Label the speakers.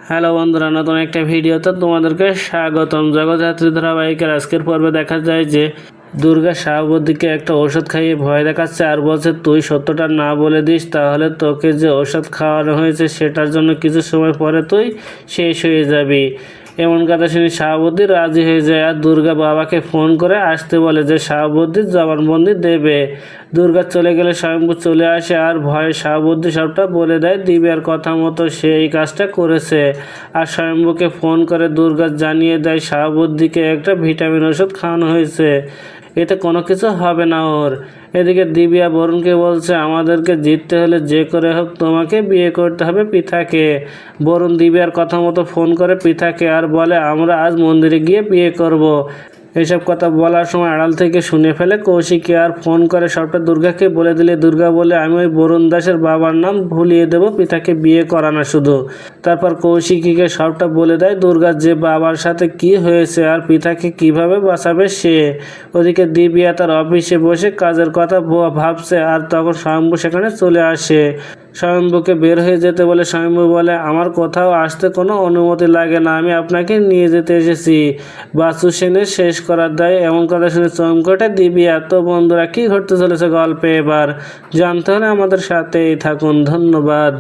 Speaker 1: Hello বন্ধুরা, নতুন একটা ভিডিওতে তোমাদেরকে স্বাগতম। জগদ্ধাত্রী ধারাবাহিকের আজকের পর্বে দেখা যায় যে দুর্গা শাহাবুদ্দিকে একটা ওষুধ খাইয়ে ভয় দেখাচ্ছে আর বলছে, তুই সত্যটা না বলে দিস তাহলে তোকে যে ওষুধ খাওয়ানো হয়েছে সেটার জন্য কিছু সময় পরে তুই শেষ হয়ে যাবি। এমন কথা শুনে শাহাবুদ্দি রাজি হয়ে যায় আর দুর্গা বাবাকে ফোন করে আসতে বলে যে শাহাবুদ্দির জবানবন্দি দেবে। দুর্গা চলে গেলে স্বয়ম্ভু চলে আসে আর ভয়ে শাহাবুদ্দি সবটা বলে দেয়। দিব্যার কথা মতো সে এই কাজটা করেছে আর স্বয়ম্ভুকে ফোন করে দুর্গা জানিয়ে দেয় শাহাবুদ্দিকে একটা ভিটামিন ওষুধ খাওয়ানো হয়েছে, এতে কোনো কিছু হবে না ওর। এদিকে দিব্যা বরুণকে বলছে, আমাদেরকে জিততে হলে যে করে হোক তোমাকে বিয়ে করতে হবে পৃথাকে। বরুণ দিব্যার কথা মতো ফোন করে পৃথাকে আর বলে, আমরা আজ মন্দিরে গিয়ে বিয়ে করব। এসব কথা বলার সময় আড়াল থেকে শুনে ফেলে কৌশিকী আর ফোন করে সবটা দুর্গাকে বলে দিলে দুর্গা বলে, আমি ওই বরুণ দাসের বাবার নাম ভুলিয়ে দেবো, পৃথাকে বিয়ে করা না শুধু। তারপর কৌশিকীকে সবটা বলে দেয় দুর্গার যে বাবার সাথে কি হয়েছে আর পৃথাকে কিভাবে বাঁচাবে সে। ওদিকে দিব্যা তার অফিসে বসে কাজের কথা ভাবছে আর তখন স্বয়ম্ভু সেখানে চলে আসে। স্বয়ম্ভুকে বের হয়ে যেতে বলে স্বয়ম্ভু বলে, আমার কোথাও আসতে কোনো অনুমতি লাগে না, আমি আপনাকে নিয়ে যেতে এসেছি। বাসু সেনের শেষ করার দায়। এমন কথা শুনে চমকটে দিব্যা। তো বন্ধুরা, কি ঘটতে চলেছে গল্পে এবার জানতে হলে আমাদের সাথেই থাকুন। ধন্যবাদ।